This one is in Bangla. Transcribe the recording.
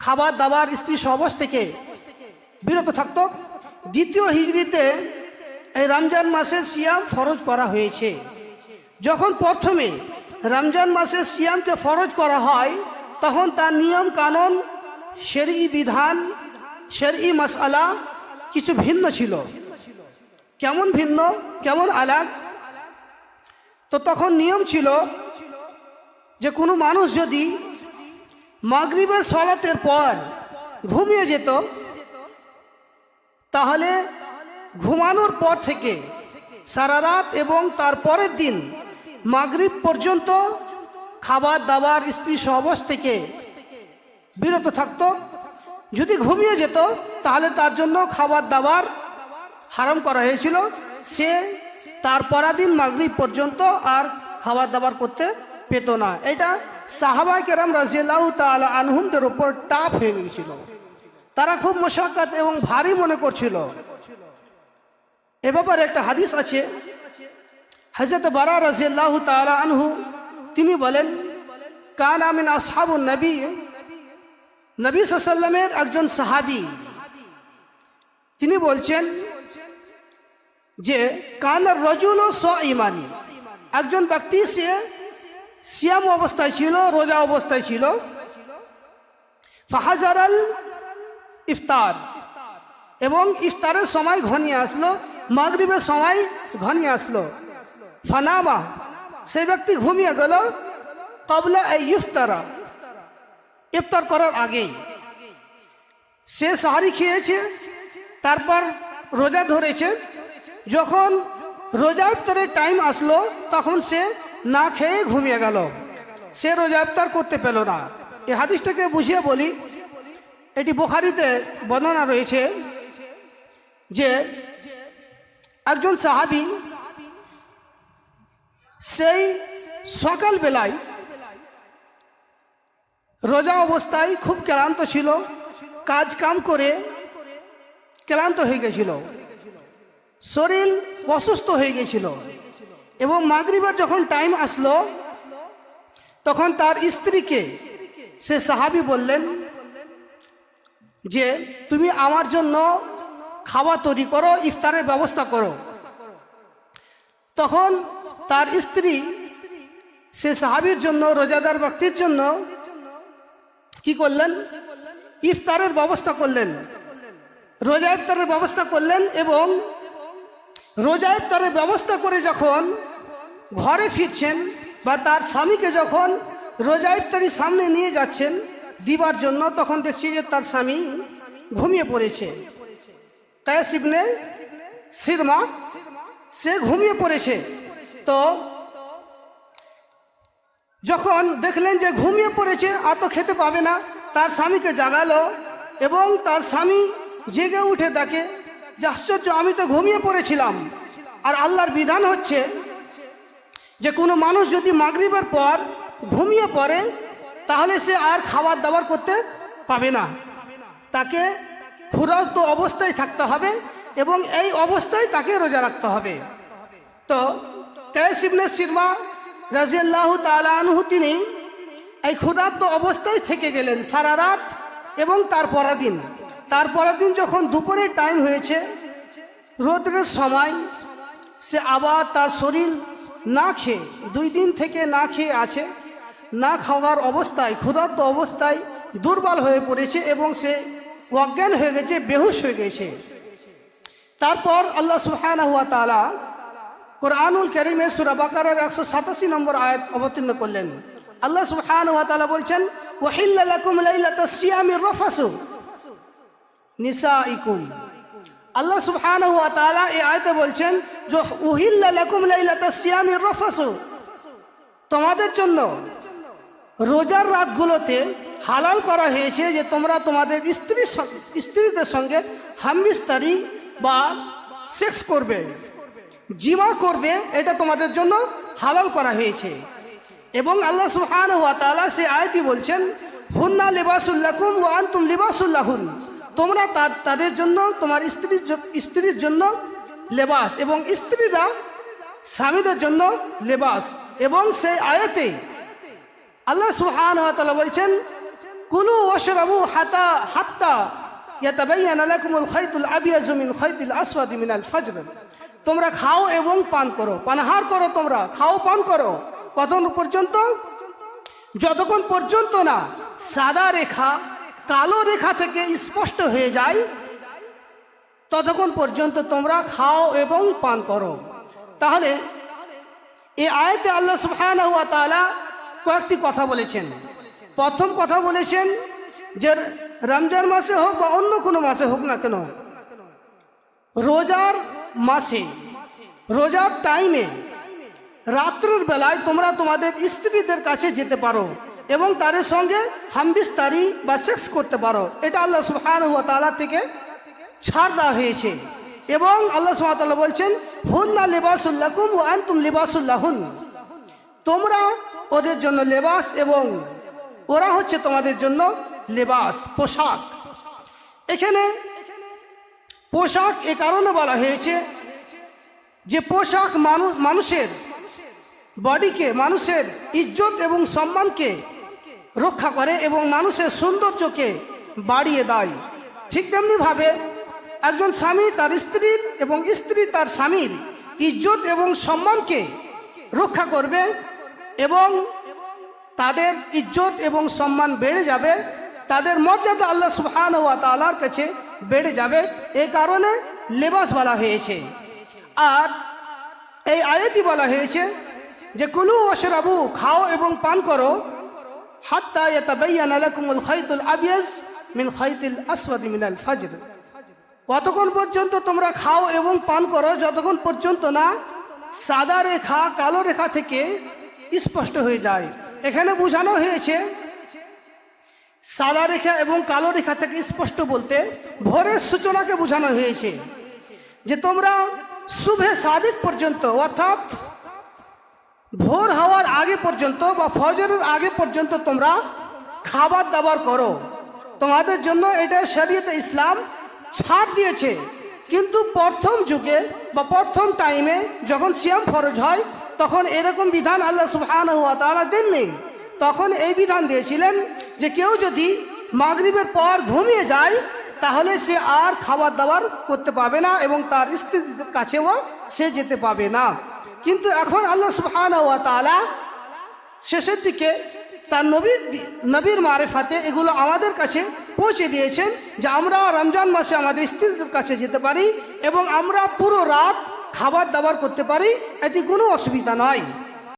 খাবার দাবার স্ত্রী সহবাস থেকে বিরত থাকত। দ্বিতীয় হিজরিতে এই রমজান মাসের সিয়াম ফরজ করা হয়েছে। যখন প্রথমে রমজান মাসের সিয়ামকে ফরজ করা হয় তখন তার নিয়ম কানুন, শরঈ বিধান, শরঈ মাসআলা কিছু ভিন্ন ছিল। কেমন ভিন্ন, কেমন আলাদা? তো তখন নিয়ম ছিল যে কোনো মানুষ যদি মাগরিবের সালাতের পর ঘুমিয়ে যেত তাহলে ঘুমানোর পর থেকে সারা রাত এবং তার পরের দিন মাগরিব পর্যন্ত খাবার দাবার স্ত্রী সহবাস থেকে বিরত থাকত। যদি ঘুমিয়ে যেত তাহলে তার জন্য খাবার দাবার হারাম করা হয়েছিল। সে তার পরের দিন মাগরিব পর্যন্ত আর খাবার দাবার করতে পেত না। এটা সাহাবা কেরাম রাদিয়াল্লাহু তাআলা আনহুমদের উপর টাফ হয়ে গিয়েছিল। তারা খুব মশাক্কাত এবং ভারী মনে করছিল। এ ব্যাপারে একটা হাদিস আছে, হযরত বারা রাদিয়াল্লাহু তাআলা আনহু তিনি বলেন, কানা মিন আসহাবুন নবী, নবী সাল্লাল্লাহু আলাইহি ওয়াসাল্লামের একজন সাহাবী তিনি বলছেন যে কানার রাজুল সাইমান, একজন ব্যক্তি সে সিয়াম অবস্থায় ছিল, রোজা অবস্থায় ছিল। ফাহাজারাল ইফতার, এবং ইফতারের সময় ঘনিয়ে আসলো, মাগরিবের সময় ঘনিয়ে আসলো। ফানামা, সেই ব্যক্তি ঘুমিয়ে গেল। ক্বাবলা আন ইফতারা, ইফতার করার আগেই সে সাহারি খেয়েছে, তারপর রোজা ধরেছে। যখন রোজা ইফতারের টাইম আসলো তখন সে না খেয়ে ঘুমিয়ে গেল, সে রোজা ইফতার করতে পেল না। এই হাদিসটাকে বুঝিয়ে বলি, এটি বুখারীতে বর্ণনা রয়েছে যে একজন সাহাবী সেই সকাল বেলায় রোজা অবস্থায় খুব ক্লান্ত ছিল, কাজ কাম করে ক্লান্ত হয়ে গেছিল, শরীর অসুস্থ হয়ে গেছিল। এবং মাগরিবের যখন টাইম আসলো তখন তার স্ত্রীকে সে সাহাবী বললেন যে তুমি আমার জন্য খাবার তৈরি করো, ইফতারের ব্যবস্থা করো। তখন তার স্ত্রী সে সাহাবীর জন্য, রোজাদার ব্যক্তির জন্য কি করলেন? ইফতারের ব্যবস্থা করলেন, রোজা ইফতারের ব্যবস্থা করলেন। এবং রোজা ইফতারের ব্যবস্থা করে যখন ঘরে ফিরছেন বা তার স্বামীকে যখন রোজা ইফতারি সামনে নিয়ে যাচ্ছেন দিবার জন্য, তখন দেখছি যে তার স্বামী ঘুমিয়ে পড়েছে। কায়েস ইবনে সিরমা, সে ঘুমিয়ে পড়েছে। তো যখন দেখলেন যে ঘুমিয়ে পড়েছে, আর তো খেতে পাবে না, তার স্বামীকে জাগালো এবং তার স্বামী জেগে উঠে দেখে যে আশ্চর্য, আমি তো ঘুমিয়ে পড়েছিলাম। আর আল্লাহর বিধান হচ্ছে যে কোনো মানুষ যদি মাগরিবের পর ঘুমিয়ে পড়ে তাহলে সে আর খাবার দাবার করতে পাবে না, তাকে ক্ষুধার্ত অবস্থায় থাকতে হবে এবং এই অবস্থায় তাকে রোজা রাখতে হবে। তো কায়েস ইবনে সিরমা রাদিয়াল্লাহু তাআলা আনহু তিনি এই ক্ষুধার্ত অবস্থায় থেকে গেলেন সারা রাত এবং তার পরের দিন যখন দুপুরের টাইম হয়েছে, রোদ্রের সময়, সে আবার তার শরীর না খেয়ে, 2 দিন থেকে না খেয়ে আছে, না খাওয়ার অবস্থায়, ক্ষুধার্ত অবস্থায় দুর্বল হয়ে পড়েছে এবং সে অজ্ঞান হয়ে গেছে, বেহুশ হয়ে গেছে। তারপর আল্লাহ সুবহানাহু ওয়া তাআলা কুরআনুল কারীমে সূরা বাকারার 187 নম্বর আয়াত অবতীর্ণ করলেন। আল্লাহ সুবহানাহু ওয়া তাআলা বলছেন, ওয়াহিল্লা লাকুম লাইলাতাস সিয়ামির রাফাসু নিসাইকুম। আল্লাহ সুবহানাহু ওয়া তাআলা এই আয়াতে বলছেন যে উহিল্লা লাকুম লাইলাতাস সিয়ামির রাফাসু, তোমাদের জন্য রোজার রাতগুলোতে হালাল করা হয়েছে যে তোমরা তোমাদের স্ত্রীদের সঙ্গে হামবিস্তারি বা সেক্স করবে, জিমা করবে, এটা তোমাদের জন্য হালাল করা হয়েছে। এবং আল্লাহ সুবহানাহু ওয়া তাআলা সেই আয়াতই বলছেন, হুন্না লিবাসুল লাকুম ওয়া আনতুম লিবাসুল লাহুন, তোমরা তাদের জন্য, তোমার স্ত্রীর জন্য লেবাস এবং স্ত্রীরা স্বামীদের জন্য লেবাস। এবং সেই আয়াতে আল্লাহ সুবহানাহু ওয়া তাআলা বলছেন, কুলু ওয়াশরাবু হাত্তা ইয়াতাবায়্যানা লাকুমুল খাইতুল আবিয়াযু মিন খাইতিল আসওয়াদি মিনাল ফজর। তোমরা খাও এবং পান করো, পানাহার করো, তোমরা খাও পান করো কতক্ষণ পর্যন্ত? যতক্ষণ পর্যন্ত না সাদা রেখা কালো রেখা থেকে স্পষ্ট হয়ে যায় ততক্ষণ পর্যন্ত তোমরা খাও এবং পান করো। তাহলে এই আয়াতে আল্লাহ সুবহানাহু ওয়া তাআলা কয়েকটি কথা বলেছেন। প্রথম কথা বলেছেন যে রমজান মাসে হোক বা অন্য কোনো মাসে হোক না কেন, রোজার মাসে রোজার টাইমে রাত্রের বেলায় তোমরা তোমাদের স্ত্রীদের কাছে যেতে পারো এবং তাদের সঙ্গে হামবিস্তারি বা সেক্স করতে পারো। এটা আল্লাহ সুবহানাহু ওয়া তাআলা থেকে ছাড় দেওয়া হয়েছে। এবং আল্লাহ সুবহানাহু ওয়া তাআলা বলছেন হুন্না লিবাসুল লাকুম ওয়া আনতুম লিবাসুল লাহুন। তোমরা ওদের জন্য লেবাস এবং ওরা হচ্ছে তোমাদের জন্য লেবাস, পোশাক। এখানে পোশাক এ কারণে বলা হয়েছে যে পোশাক মানুষের বডিকে, মানুষের ইজ্জত এবং সম্মানকে রক্ষা করে এবং মানুষের সৌন্দর্যকে বাড়িয়ে দেয়। ঠিক তেমনিভাবে একজন স্বামী তার স্ত্রীর এবং স্ত্রী তার স্বামীর ইজ্জত এবং সম্মানকে রক্ষা করবে এবং তাদের ইজ্জত এবং সম্মান বেড়ে যাবে, তাদের মর্যাদা আল্লাহ সুবহানাহু ওয়া তাআলার কাছে বেড়ে যাবে। এই কারণে লেবাস বলা হয়েছে। আর এই আয়াতই বলা হয়েছে যে কুলু ওয়াশরাবু, খাও এবং পান করো, হাত্তা ইয়াতাবায়্যানা লাকুমুল খাইতুল আবিয়াজ মিন খাইতিল আসওয়াদি মিনাল ফজর। কতক্ষণ পর্যন্ত তোমরা খাও এবং পান করো? যতক্ষণ পর্যন্ত না সাদা রেখা কালো রেখা থেকে স্পষ্ট হয়ে যায়। এখানে বোঝানো হয়েছে সাদা রেখা এবং কালো রেখা থেকে স্পষ্ট বলতে ভোরের সূচনাকে বোঝানো হয়েছে যে তোমরা সুবহে সাদিক পর্যন্ত, অর্থাৎ ভোর হওয়ার আগে পর্যন্ত বা ফজরের আগে পর্যন্ত তোমরা খাবার দাবার করো। তোমাদের জন্য এটা শরীয়তে ইসলাম ছাড় দিয়েছে। কিন্তু প্রথম যুগে বা প্রথম টাইমে যখন সিয়াম ফরজ হয় তখন এরকম বিধান আল্লাহ সুবহানাহু ওয়া তাআলা দেননি। তখন এই বিধান দিয়েছিলেন যে কেউ যদি মাগরিবের পর ঘুমিয়ে যায় তাহলে সে আর খাবার দাবার করতে পাবে না এবং তার স্ত্রীর কাছেও সে যেতে পাবে না। কিন্তু এখন আল্লাহ সুবহানাহু ওয়া তাআলা শেষের দিকে তার নবীর মারিফাতে এগুলো আমাদের কাছে পৌঁছে দিয়েছেন যে আমরা রমজান মাসে আমাদের স্ত্রীদের কাছে যেতে পারি এবং আমরা পুরো রাত খাবার দাবার করতে পারি, এতে কোনো অসুবিধা নয়।